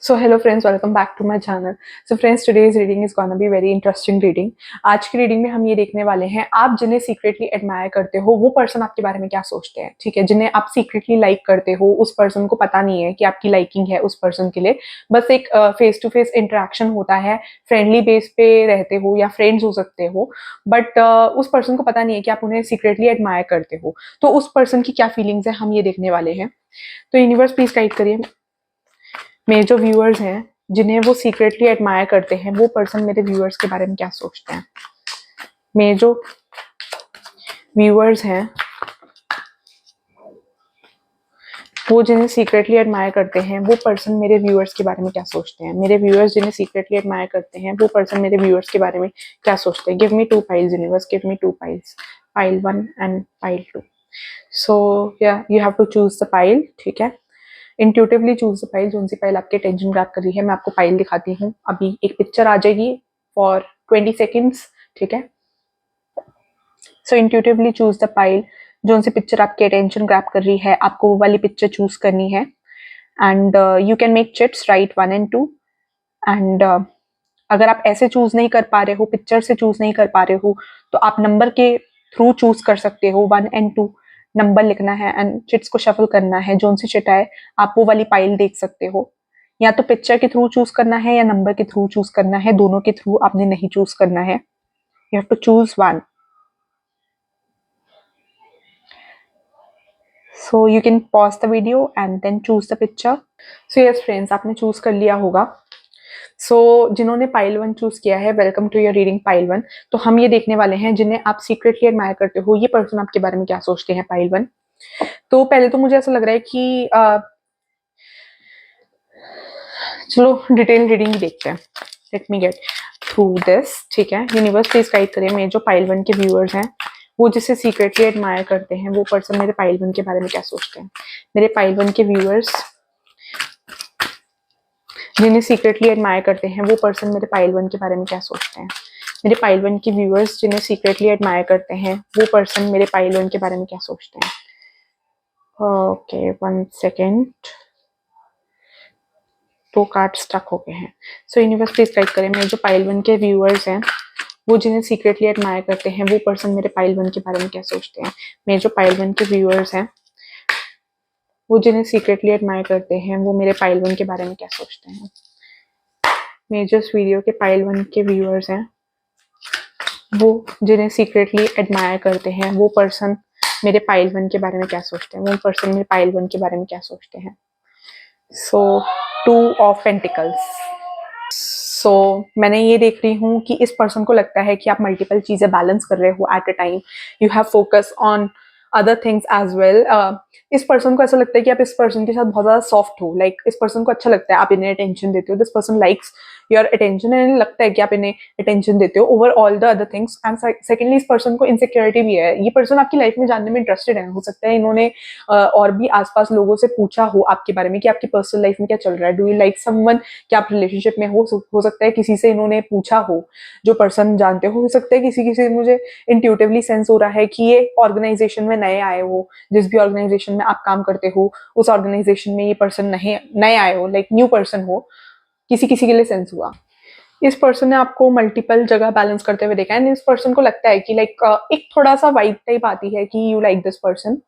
So hello friends, welcome back to my channel. So friends, today's reading is gonna be very interesting reading. आज की reading में हम ये देखने वाले हैं, आप जिन्हें सीक्रेटली एडमायर करते हो वो पर्सन आपके बारे में क्या सोचते हैं, ठीक है। जिन्हें आप सीक्रेटली लाइक करते हो उस पर्सन को पता नहीं है कि आपकी लाइकिंग है उस पर्सन के लिए। बस एक फेस टू फेस इंटरेक्शन होता है, फ्रेंडली बेस पे रहते हो या फ्रेंड्स हो सकते हो, बट उस पर्सन को पता नहीं है कि आप उन्हें सीक्रेटली एडमायर करते हो। तो उस पर्सन की क्या फीलिंग्स है हम ये देखने वाले हैं। तो यूनिवर्स प्लीज गाइड करिए, मेरे जो व्यूअर्स हैं जिन्हें वो सीक्रेटली एडमायर करते हैं वो पर्सन मेरे व्यूअर्स के बारे में क्या सोचते हैं। मेरे जो व्यूअर्स हैं वो जिन्हें सीक्रेटली एडमायर करते हैं वो पर्सन मेरे व्यूअर्स के बारे में क्या सोचते हैं। मेरे व्यूअर्स जिन्हें सीक्रेटली एडमायर करते हैं वो पर्सन मेरे व्यूअर्स के बारे में क्या सोचते हैं। Give me 2 piles universe, give me 2 piles, pile 1 and pile 2। So या you have to choose the pile, ठीक है। इंट्यूटिवली चूज द पाइल, जो सी पाइल आपके टेंशन ग्रैब कर रही है। मैं आपको पाइल दिखाती हूँ, अभी एक पिक्चर आ जाएगी फॉर 20 सेकेंड्स, ठीक है। सो इंट्यूटिवली चूज द पाइल, जो सी पिक्चर आपके अटेंशन ग्रैब कर रही है आपको वो वाली पिक्चर चूज करनी है। And you can make chits, right 1 and 2। And अगर आप ऐसे चूज नहीं कर पा रहे हो, पिक्चर से चूज नहीं कर पा रहे हो, तो आप नंबर के थ्रू चूज कर सकते हो। 1 and 2 नंबर लिखना है एंड चिट्स को शफल करना है। जोन सी चिट आए आप वो वाली पाइल देख सकते हो। या तो पिक्चर के थ्रू चूज करना है या नंबर के थ्रू चूज करना है, दोनों के थ्रू आपने नहीं चूज करना है। You have to choose one. So you can pause the video and then choose the picture. So yes friends, आपने चूज कर लिया होगा। जिन्होंने पाइल 1 चूज किया है, welcome to your reading pile 1। तो हम ये देखने वाले हैं जिन्हें आप सीक्रेटली एडमायर करते हो ये पर्सन आपके बारे में क्या सोचते हैं, पाइल 1। तो पहले तो मुझे ऐसा लग रहा है कि चलो डिटेल रीडिंग देखते हैं। Let me get through this, ठीक है। यूनिवर्स प्लीज गाइड करिए, मेरे जो पाइल 1 के व्यूअर्स हैं वो जिसे सीक्रेटली एडमायर करते हैं वो पर्सन मेरे पाइल 1 के बारे में क्या सोचते हैं। मेरे पाइल 1 के व्यूअर्स जिन्हें सीक्रेटली एडमायर करते हैं वो पर्सन मेरे पाइल 1 के बारे में क्या सोचते हैं। मेरे पाइल 1 के व्यूअर्स जिन्हें सीक्रेटली एडमायर करते हैं वो पर्सन मेरे पाइल 1 के बारे में क्या सोचते हैं। ओके 1 सेकेंड, 2 कार्ड स्टक हो गए हैं। सो यूनिवर्स प्लीज गाइड करें, मेरे जो पाइल 1 के व्यूअर्स हैं वो जिन्हें सीक्रेटली एडमायर करते हैं वो पर्सन मेरे पाइल 1 के बारे में क्या सोचते हैं। मेरे जो पाइल 1 के व्यूअर्स हैं वो जिन्हें सीक्रेटली एडमायर करते हैं वो मेरे पाइल 1 के बारे में क्या सोचते हैं। मेरे जो इस वीडियो के पाइल 1 के व्यूअर्स हैं वो जिन्हें सीक्रेटली एडमायर करते हैं वो पर्सन मेरे पाइल 1 के बारे में क्या सोचते हैं। वो पर्सन मेरे पाइल 1 के बारे में क्या सोचते हैं। सो 2 ऑफ पेंटिकल्स। मैंने ये देख रही हूँ कि इस पर्सन को लगता है कि आप मल्टीपल चीजें बैलेंस कर रहे हो at a time. You have focus on other things as well. इस पर्सन को ऐसा लगता है कि आप इस पर्सन के साथ बहुत ज्यादा सॉफ्ट हो। लाइक इस पर्सन को अच्छा लगता है आप इन्हें अटेंशन देते हो। This person likes your attention and लगता है कि आप इन्हें अटेंशन देते हो over all the other things. And secondly इस पर्सन को इनसिक्योरिटी भी है। ये पर्सन आपकी लाइफ में जानने में इंटरेस्टेड है। हो सकता है इन्होंने और भी आसपास लोगों से पूछा हो आपके बारे में कि आपकी पर्सनल लाइफ में क्या चल रहा है। डू यू लाइक समवन, क्या आप रिलेशनशिप में हो सकता है किसी से इन्होंने पूछा हो जो पर्सन जानते हो सकता है किसी किसी मुझे इंट्यूटिवली सेंस हो रहा है कि ये ऑर्गेनाइजेशन में नए आए हो। जिस भी ऑर्गेनाइजेशन में आप काम करते हो उस ऑर्गेनाइजेशन में ये पर्सन नए आए हो, लाइक न्यू पर्सन हो। किसी किसी के लिए सेंस हुआ। इस पर्सन ने आपको मल्टीपल जगह बैलेंस करते हुए देखा है। इस पर्सन को लगता है कि लाइक एक थोड़ा सा वाइब टाइप आती है कि यू लाइक दिस पर्सन।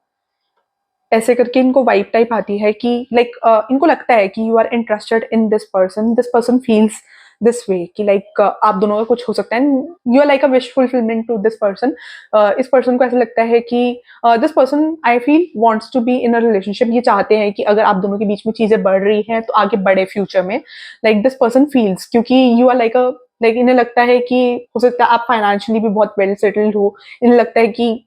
ऐसे करके इनको वाइब टाइप आती है कि लाइक इनको लगता है कि you are interested in this person feels this way कि लाइक आप दोनों का कुछ हो सकता है। You are like a wish fulfillment to this person. इस पर्सन को ऐसा लगता है कि this person I feel wants to be in a relationship. ये चाहते हैं कि अगर आप दोनों के बीच में चीजें बढ़ रही हैं तो आगे बढ़े फ्यूचर में। लाइक दिस पर्सन फील्स, क्योंकि यू आर लाइक इन्हें लगता है कि हो सकता है आप फाइनेंशियली भी बहुत वेल सेटल्ड हो। इन्हें लगता है कि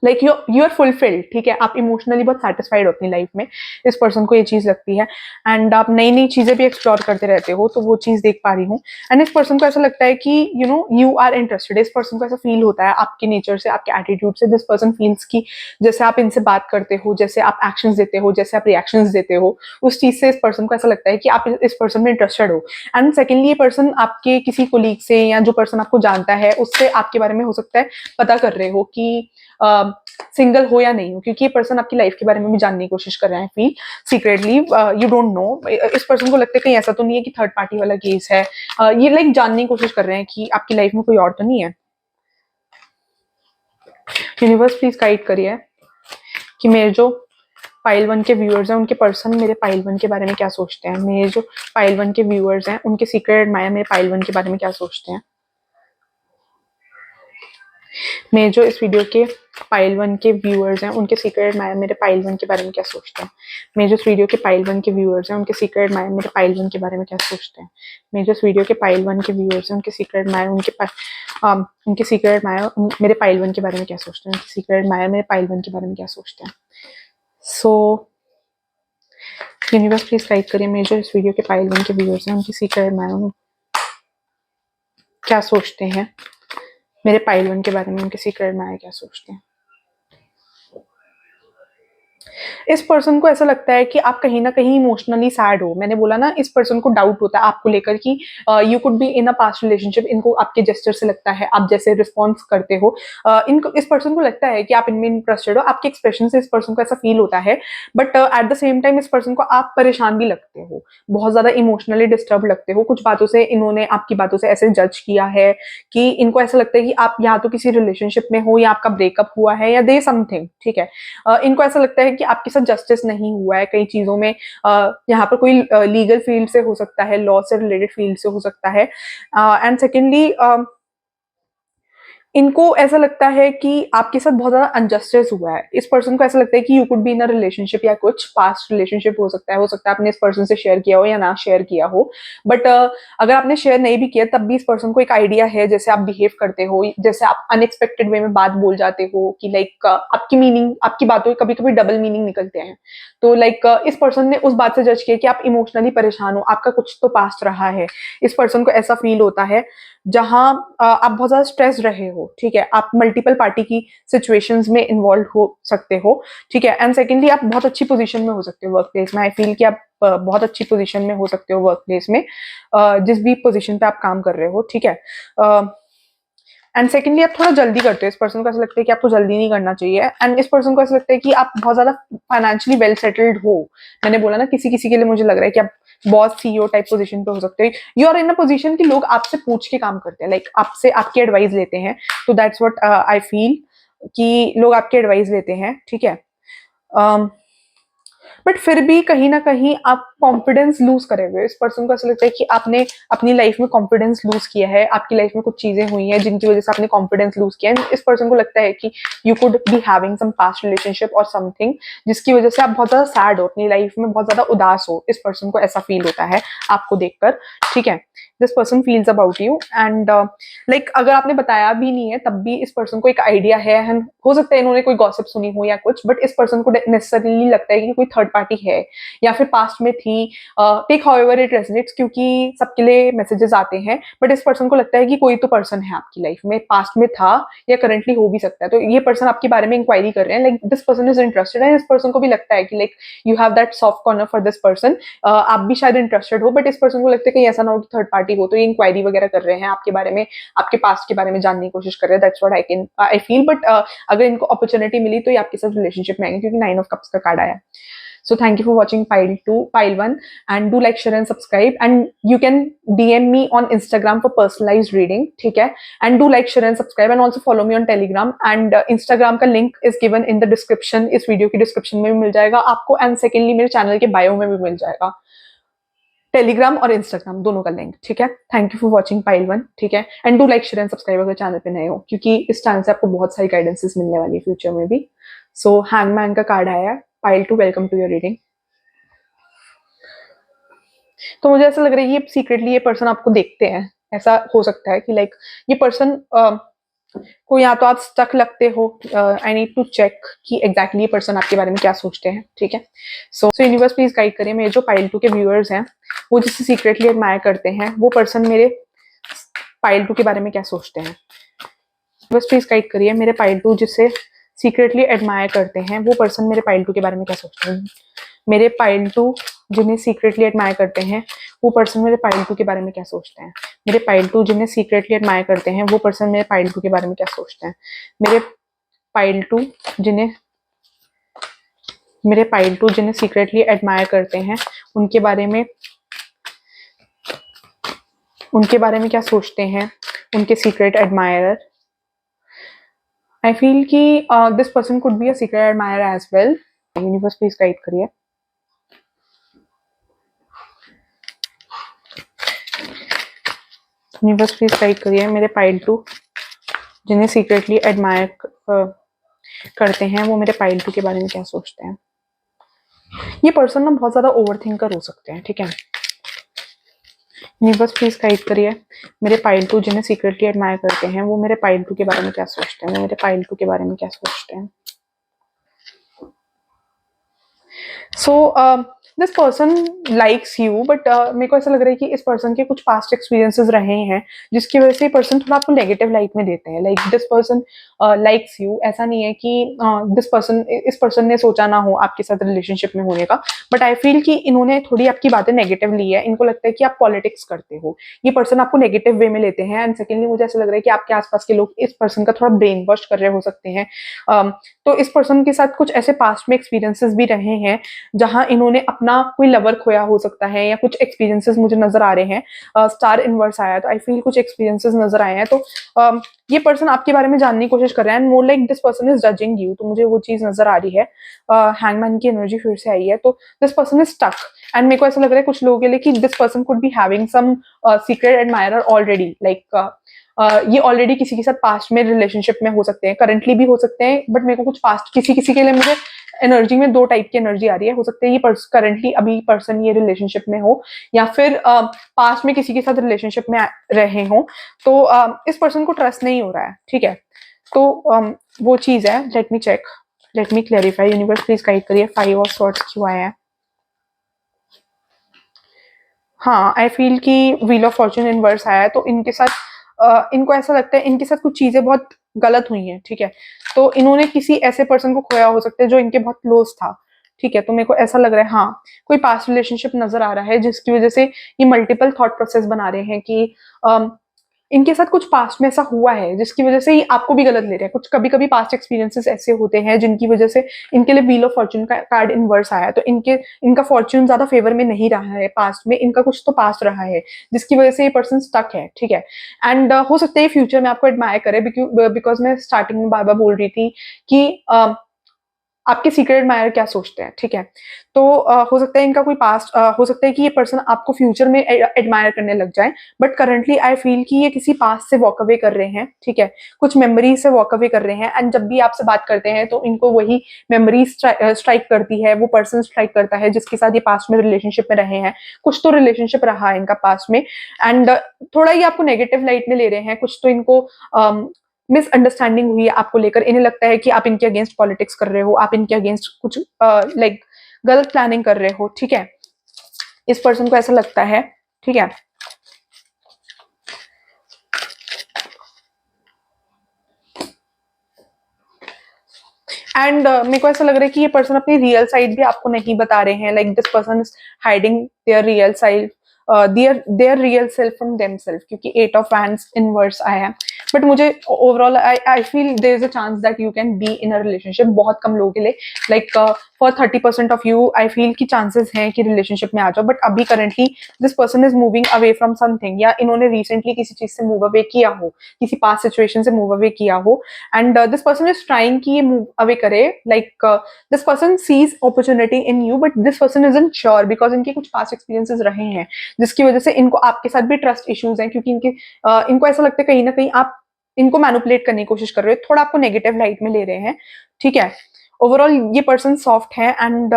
लाइक यू आर फुलफिल्ड, ठीक है। आप इमोशनली बहुत सेटिस्फाइड हो अपनी लाइफ में। इस पर्सन को ये चीज लगती है एंड आप नई नई चीजें भी एक्सप्लोर करते रहते हो, तो वो चीज देख पा रही हूँ। एंड इस पर्सन को ऐसा लगता है कि यू आर इंटरेस्टेड। इस पर्सन को ऐसा फील होता है आपके नेचर से, आपके एटीट्यूड से। दिस पर्सन फील्स की जैसे आप इनसे बात करते हो, जैसे आप एक्शंस देते हो, जैसे आप रिएक्शंस देते हो, उस चीज से इस पर्सन को ऐसा लगता है कि आप इस पर्सन में इंटरेस्टेड हो। एंड सेकेंडली ये पर्सन आपके किसी कोलीग से या जो पर्सन आपको जानता है उससे आपके बारे में हो सकता है पता कर रहे हो कि सिंगल हो या नहीं हो, क्योंकि ये पर्सन आपकी लाइफ के बारे में भी जानने की कोशिश कर रहे हैं, feel secretly, you don't know, इस पर्सन को लगता है कहीं ऐसा तो नहीं है कि थर्ड पार्टी वाला केस है, ये लाइक जानने की कोशिश कर रहे हैं कि आपकी लाइफ में कोई और तो नहीं है। यूनिवर्स प्लीज गाइड करिए कि मेरे जो पाइल 1 के व्यूअर्स हैं उनके पर्सन मेरे पाइल 1 के बारे में क्या सोचते हैं, मेरे जो पाइल 1 के व्यूअर्स हैं उनके सीक्रेट एडमायर मेरे पाइल 1 के बारे में क्या सोचते हैं, मेरे जो इस वीडियो के पाइल 1 के व्यूअर्स हैं उनके सीक्रेट एडमायर मेरे पाइल 1 के बारे में क्या सोचते हैं, मेरे जो इस वीडियो के पाइल 1 के व्यूअर्स हैं उनके सीक्रेट एडमायर मेरे पाइल 1 के बारे में क्या सोचते हैं, मेरे जो इस वीडियो के पाइल 1 के व्यूअर्स हैं उनके सीक्रेट एडमायर उनके सीक्रेट एडमायर मेरे पाइल 1 के बारे में क्या सोचते हैं, उनके सीक्रेट एडमायर मेरे पाइल 1 के बारे में क्या सोचते हैं। सो यूनिवर्स प्लीज गाइड करिए मेरे जो इस वीडियो के पाइल 1 के व्यूअर्स हैं उनके सीक्रेट एडमायर क्या सोचते हैं, मेरे पाइल 1 के बारे में उनके सीक्रेट एडमायर क्या सोचते हैं। इस पर्सन को ऐसा लगता है कि आप कहीं ना कहीं इमोशनली सैड हो, मैंने बोला ना इस पर्सन को डाउट होता है आपको लेकर कि you could B in a past relationship, इनको आपके जेस्चर से लगता है, आप जैसे रिस्पॉन्स करते हो, इनको इस पर्सन को लगता है कि आप इनमें इंटरेस्टेड हो, आपके एक्सप्रेशन से इस पर्सन को ऐसा फील होता है, but at the same time इस पर्सन को आप परेशान भी लगते हो, बहुत ज्यादा इमोशनली डिस्टर्ब लगते हो, कुछ बातों से इन्होंने आपकी बातों से ऐसे जज किया है कि इनको ऐसा लगता है कि आप या तो किसी रिलेशनशिप में हो या आपका ब्रेकअप हुआ है या दे समथिंग, ठीक है, इनको ऐसा लगता है कि आपके साथ जस्टिस नहीं हुआ है कई चीजों में, यहाँ पर कोई लीगल फील्ड से हो सकता है, लॉ से रिलेटेड फील्ड से हो सकता है, एंड सेकेंडली इनको ऐसा लगता है कि आपके साथ बहुत ज्यादा अनजस्टिस हुआ है, इस पर्सन को ऐसा लगता है कि you could B in a relationship या कुछ पास्ट रिलेशनशिप हो सकता है आपने इस पर्सन से शेयर किया हो या ना शेयर किया हो, बट अगर आपने शेयर नहीं भी किया तब भी इस पर्सन को एक आइडिया है जैसे आप बिहेव करते हो, जैसे आप अनएक्सपेक्टेड वे में बात बोल जाते हो कि लाइक आपकी मीनिंग, आपकी बातों के कभी कभी डबल मीनिंग निकलते हैं, तो लाइक इस पर्सन ने उस बात से जज किया कि आप इमोशनली परेशान हो, आपका कुछ तो पास्ट रहा है, इस पर्सन को ऐसा फील होता है जहां आप बहुत ज्यादा स्ट्रेस रहे हो, ठीक है, आप मल्टीपल पार्टी की सिचुएशंस में इन्वॉल्व हो सकते हो, ठीक है, एंड सेकेंडली आप बहुत अच्छी पोजीशन में हो सकते हो वर्क प्लेस में, आई फील कि आप बहुत अच्छी पोजीशन में हो सकते हो वर्क प्लेस में, जिस भी पोजीशन पे आप काम कर रहे हो, ठीक है, एंड सेकेंडली आप थोड़ा जल्दी करते हो, इस पर्सन को ऐसा लगता है कि आपको जल्दी नहीं करना चाहिए, एंड इस पर्सन को ऐसा लगता है कि आप बहुत ज्यादा फाइनेंशियली वेल सेटल्ड हो, मैंने बोला ना किसी किसी के लिए मुझे लग रहा है कि आप बॉस सीईओ टाइप पोजीशन पे हो सकते हो, you are in a position कि लोग आपसे पूछ के काम करते हैं, लाइक आपसे आपकी एडवाइस लेते हैं, तो दैट्स व्हाट आई फील कि लोग आपकी एडवाइस लेते हैं, ठीक है, बट फिर भी कहीं ना कहीं आप कॉन्फिडेंस लूज करे हुए, इस पर्सन को ऐसा लगता है कि आपने अपनी लाइफ में कॉन्फिडेंस लूज किया है, आपकी लाइफ में कुछ चीजें हुई हैं जिनकी वजह से आपने कॉन्फिडेंस लूज किया है, इस पर्सन को लगता है कि you could be having some past relationship और समथिंग जिसकी वजह से आप बहुत ज्यादा सैड हो, अपनी लाइफ में बहुत ज्यादा उदास हो, इस पर्सन को ऐसा फील होता है आपको देखकर, ठीक है, this person feels about you, and like अगर आपने बताया भी नहीं है तब भी इस पर्सन को एक आइडिया है, एंड हो सकता है इन्होंने कोई गॉसिप सुनी हो या कुछ, बट इस पर्सन को नेसेसरीली लगता है कि कोई थर्ड पार्टी है या फिर पास्ट में थी, टेक हाउएवर इट रेजोनेट्स, क्योंकि सबके लिए मैसेजेस आते हैं, बट इस पर्सन को लगता है कि कोई तो पर्सन है आपकी लाइफ में, पास्ट में था या करंटली हो भी सकता है, तो ये पर्सन आपके बारे में इंक्वायरी कर रहे हैं, like this person is interested, and इस पर्सन को भी लगता है कि like you have that soft corner for this person, आप भी शायद इंटरेस्टेड हो, बट इस पर्सन को लगता है कि ऐसा ना हो कि थर्ड पार्टी हो, तो ये इंक्वायरी वगैरह कर रहे हैं आपके बारे में, आपके पास्ट के बारे में जानने की कोशिश कर रहे हैं, that's what I feel, but अगर इनको अपॉर्चुनिटी मिली तो ये आपके साथ रिलेशनशिप में आएंगे, क्योंकि 9 ऑफ कप्स का कार्ड आया। So thank you for watching pile 1, and do like, share and subscribe, and you can DM me on Instagram for personalized reading, ठीक है, and do like, share and subscribe, and also follow me on Telegram, and Instagram का link is given in the description, इस video की description में भी मिल जाएगा आपको, and secondly मेरे चैनल के बायो में भी मिल जाएगा, टेलीग्राम और इंस्टाग्राम दोनों का लिंक, ठीक है, thank you for watching pile 1, ठीक है, and do like, share and subscribe अगर चैनल पे नए हो, क्योंकि इस चैनल से आपको बहुत सारी गाइडेंसेस मिलने वाली है फ्यूचर में भी। सो हैंगमैन का कार्ड आया है, pile 2, welcome to your reading. तो मुझे ऐसा लग रहा है ये सीक्रेटली ये पर्सन आपको देखते हैं, ऐसा हो सकता है कि लाइक ये पर्सन को या तो आप स्टक लगते हो, आई नीड टू चेक कि एग्जैक्टली ये पर्सन आपके बारे में क्या सोचते हैं, ठीक है, सो यूनिवर्स प्लीज गाइड करिए मेरे जो पाइल 2 के व्यूअर्स हैं वो जिससे सीक्रेटली एडमायर करते हैं, वो पर्सन मेरे पाइल 2 के बारे में क्या सोचते हैं, बस प्लीज गाइड करिए मेरे पाइल 2 जिससे सीक्रेटली एडमायर करते हैं, वो पर्सन मेरे पाइल 2 के बारे में क्या सोचते हैं, मेरे पाइल 2 जिन्हें सीक्रेटली एडमायर करते हैं वो पर्सन मेरे पाइल 2 के बारे में क्या सोचते हैं, मेरे पाइल 2 जिन्हें सीक्रेटली एडमायर करते हैं वो पर्सन मेरे पाइल 2 के बारे में क्या सोचते हैं, मेरे पाइल टू जिन्हें मेरे पाइल टू जिन्हें सीक्रेटली एडमायर करते हैं, उनके बारे में क्या सोचते हैं उनके सीक्रेट एडमायरर। आई फील कि this person could be a secret admire as well. Universe please guide करिए। यूनिवर्स प्लीज गाइड करिए मेरे पाइल टू जिन्हें सीक्रेटली एडमायर करते हैं, वो मेरे पाइल टू के बारे में क्या सोचते हैं। ये पर्सन ना बहुत ज्यादा ओवर थिंकर हो सकते हैं, ठीक है। यूनिवर्स प्लीज गाइड करिए मेरे पाइल टू जिन्हें सीक्रेटली एडमायर करते हैं, वो मेरे पाइल टू के बारे में क्या सोचते हैं, वो मेरे पाइल टू के बारे में क्या सोचते हैं। So this person likes you, but मेरे को ऐसा लग रहा है कि इस पर्सन के कुछ पास्ट एक्सपीरियंसेस रहे हैं जिसकी वजह से ये पर्सन थोड़ा आपको नेगेटिव लाइट में देते हैं। Like this person likes you, ऐसा नहीं है कि इस पर्सन ने सोचा ना हो आपके साथ रिलेशनशिप में होने का, बट आई फील कि इन्होंने थोड़ी आपकी बातें नेगेटिव ली है। इनको लगता है कि आप पॉलिटिक्स करते हो, ये पर्सन आपको नेगेटिव वे में लेते हैं। एंड सेकेंडली मुझे ऐसा लग रहा है कि आपके आसपास के लोग इस पर्सन का थोड़ा ब्रेन वॉश कर रहे हो सकते हैं। तो इस पर्सन के साथ कुछ ऐसे पास्ट में एक्सपीरियंसेस भी रहे हैं जहां इन्होंने अपना कोई लवर खोया हो सकता है, या कुछ एक्सपीरियंसेस मुझे नजर आ रहे हैं। स्टार इनवर्स आया तो आई फील कुछ एक्सपीरियंसेस नजर आए हैं। तो ये पर्सन आपके बारे में जानने की कोशिश कर रहा है, and more like this person is judging you. तो मुझे वो चीज नजर आ रही है। हैंगमैन की एनर्जी फिर से आई है, तो this person is stuck. And मेरे को ऐसा लग रहा है कुछ लोगों के लिए कि this person could be having some secret admirer already. Like ये ऑलरेडी किसी के साथ पास्ट में रिलेशनशिप में हो सकते हैं, करंटली भी हो सकते हैं, बट मेरे को कुछ पास्ट किसी के लिए मुझे एनर्जी में दो टाइप की एनर्जी आ रही है। हो सकता है ये करंटली अभी पर्सन ये रिलेशनशिप में हो, या फिर पास्ट में किसी के साथ रिलेशनशिप में रहे हो। तो इस पर्सन को ट्रस्ट नहीं हो रहा है, ठीक है। तो वो चीज है। Let me check, let me clarify. Universe please guide करिए 5 ऑफ सॉर्ड्स क्यों आया है। हाँ, आई फील कि व्हील ऑफ फॉर्चून इनवर्स आया है, तो इनके साथ इनको ऐसा लगता है इनके साथ कुछ चीजें बहुत गलत हुई हैं, ठीक है। तो इन्होंने किसी ऐसे पर्सन को खोया हो सकता है जो इनके बहुत क्लोज था, ठीक है। तो मेरे को ऐसा लग रहा है हाँ, कोई पास्ट रिलेशनशिप नजर आ रहा है जिसकी वजह से ये मल्टीपल थॉट प्रोसेस बना रहे हैं कि इनके साथ कुछ पास्ट में ऐसा हुआ है जिसकी वजह से ये आपको भी गलत ले रहे हैं। कुछ कभी कभी पास्ट एक्सपीरियंसेस ऐसे होते हैं जिनकी वजह से इनके लिए व्हील ऑफ फॉर्च्यून का कार्ड इनवर्स आया है। तो इनका फॉर्च्यून ज्यादा फेवर में नहीं रहा है पास्ट में, इनका कुछ तो पास्ट रहा है जिसकी वजह से ये पर्सन स्टक है, ठीक है। एंड हो सकता है फ्यूचर में आपको एडमायर करे, बिकॉज मैं स्टार्टिंग में बार बार बोल रही थी कि आपके सीक्रेट एडमायर क्या सोचते हैं, ठीक है। तो हो सकता है इनका कोई पास्ट, हो सकता है कि ये पर्सन आपको फ्यूचर में एडमायर करने लग जाए, बट करंटली आई फील कि ये किसी पास्ट से वॉक अवे कर रहे हैं, ठीक है। कुछ मेमोरीज से वॉक अवे कर रहे हैं, एंड जब भी आपसे बात करते हैं तो इनको वही मेमोरीज स्ट्राइक करती है, वो पर्सन स्ट्राइक करता है जिसके साथ ये पास्ट में रिलेशनशिप में रहे हैं। कुछ तो रिलेशनशिप रहा है इनका पास्ट में, एंड थोड़ा ये आपको नेगेटिव लाइट में ले रहे हैं। कुछ तो इनको मिसअंडरस्टैंडिंग हुई है आपको लेकर। इन्हें लगता है कि आप इनके अगेंस्ट पॉलिटिक्स कर रहे हो, आप इनके अगेंस्ट कुछ लाइक गलत प्लानिंग कर रहे हो, ठीक है। इस पर्सन को ऐसा लगता है, ठीक है। एंड मेरे को ऐसा लग रहा है कि ये पर्सन अपनी रियल साइड भी आपको नहीं बता रहे हैं। Like this person is hiding their real side, their real self from themselves, क्योंकि 8 ऑफ वैंड्स इनवर्स आया है। बट मुझे overall I feel there is a chance that you can be in a relationship. बहुत कम लोगों के लिए, like for 30% of you I feel की चांसेस हैं कि रिलेशनशिप में आ जाओ। बट अभी currently this person is moving away from something, या इन्होंने रिसेंटली किसी चीज से मूव अवे किया हो, किसी पास्ट सिचुएशन से मूव अवे किया हो, and this person is trying कि ये मूव अवे करे। Like this person sees opportunity in you, but this person is unsure because इनके कुछ पास्ट एक्सपीरियंसेस रहे हैं जिसकी वजह से इनको आपके साथ भी ट्रस्ट इश्यूज हैं, क्योंकि इनको ऐसा लगता है कहीं ना कहीं आप इनको मैनिपुलेट करने की कोशिश कर रहे हो, थोड़ा आपको नेगेटिव लाइट में ले रहे हैं, ठीक है। ओवरऑल ये पर्सन सॉफ्ट है, and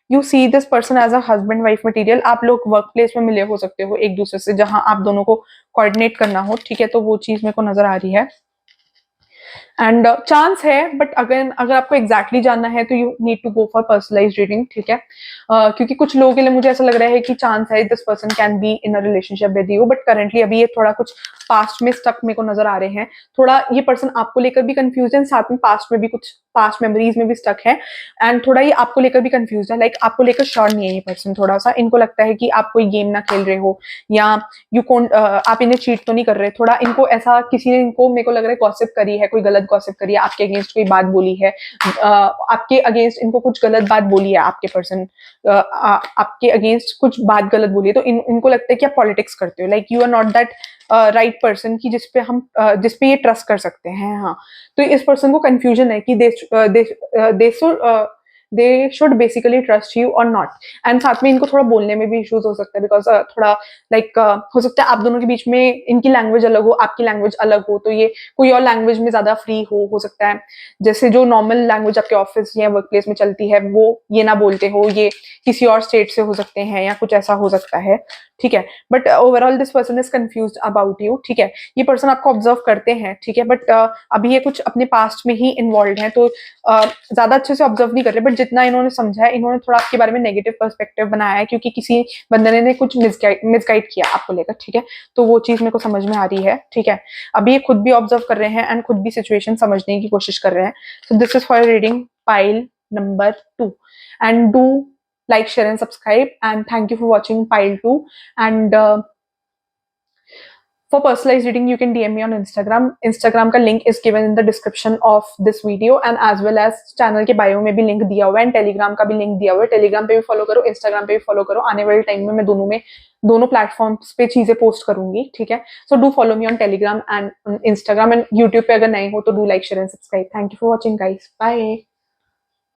you see this person as a husband wife material. आप लोग वर्क प्लेस में मिले हो सकते हो एक दूसरे से, जहां आप दोनों को कोऑर्डिनेट करना हो, ठीक है। तो वो चीज मेरे को नजर आ रही है, एंड चांस है, बट अगर आपको एग्जैक्टली जानना है तो you need to go for personalize reading, ठीक है। क्योंकि कुछ लोगों के लिए मुझे ऐसा लग रहा है कि चांस है this person can be in a relationship with you, but currently अभी ये थोड़ा कुछ पास्ट में स्टक मेरे को नजर आ रहे हैं। थोड़ा ये पर्सन आपको लेकर भी कंफ्यूज है, साथ में पास्ट में भी कुछ पास्ट मेमोरीज में भी स्टक है, एंड थोड़ा ये आपको लेकर भी कंफ्यूज है। लाइक आपको लेकर श्योर नहीं है ये पर्सन। थोड़ा सा इनको लगता है कि आप कोई गेम ना खेल रहे हो, या आप इन्हें चीट तो नहीं कर रहे। थोड़ा इनको ऐसा किसी ने इनको मेरे को लग रहा है गॉसिप करी है, कोई गलत गॉसिप करी है, आपके अगेंस्ट कोई बात बोली है, आपके अगेंस्ट इनको कुछ गलत बात बोली है, आपके पर्सन आपके अगेंस्ट कुछ बात गलत बोली है, तो इनको लगता है कि आप पॉलिटिक्स करते हो, like you are not that right person कि जिसपे ये ट्रस्ट कर सकते हैं। हाँ, तो इस पर्सन को कंफ्यूजन है कि they should basically trust you और नॉट। एंड साथ में इनको थोड़ा बोलने में भी इश्यूज हो सकता है, बिकॉज थोड़ा हो सकता है आप दोनों के बीच में इनकी लैंग्वेज अलग हो, आपकी लैंग्वेज अलग हो, तो ये कोई और लैंग्वेज में ज्यादा फ्री हो सकता है। जैसे जो नॉर्मल लैंग्वेज आपके ऑफिस या वर्क प्लेस में चलती है वो ये ना बोलते हो, ये किसी और स्टेट से हो सकते हैं या कुछ ऐसा हो सकता है। ठीक है, but overall this person is confuse about you. ठीक है, ये पर्सन आपको ऑब्जर्व करते हैं, ठीक है, बट अभी ये कुछ अपने पास्ट में ही इन्वॉल्व है, तो ज्यादा अच्छे से ऑब्जर्व नहीं कर रहे, बट जितना इन्होंने समझा है, इन्होंने थोड़ा आपके बारे में नेगेटिव पर्सपेक्टिव बनाया है, क्योंकि किसी बंदे ने कुछ मिसगाइड किया आपको लेकर। ठीक है, तो वो चीज मेरे को समझ में आ रही है। ठीक है, अभी ये खुद भी ऑब्जर्व कर रहे हैं एंड खुद भी सिचुएशन समझने की कोशिश कर रहे हैं। So this is for reading pile number 2, and do like, share and subscribe, and thank you for watching pile 2. And for personalized reading you can DM me on Instagram का link is given in the description of this video, and as well as channel के bio में भी link दिया हुआ है, and Telegram का भी link दिया हुआ है। Telegram पे भी follow करो, Instagram पे भी follow करो, आने वाले टाइम में मैं दोनों प्लेटफॉर्म्स पे चीजें पोस्ट करूंगी। ठीक है, so do follow me on Telegram and Instagram, and YouTube पे अगर नए हो तो do like share and subscribe. Thank you for watching guys, bye.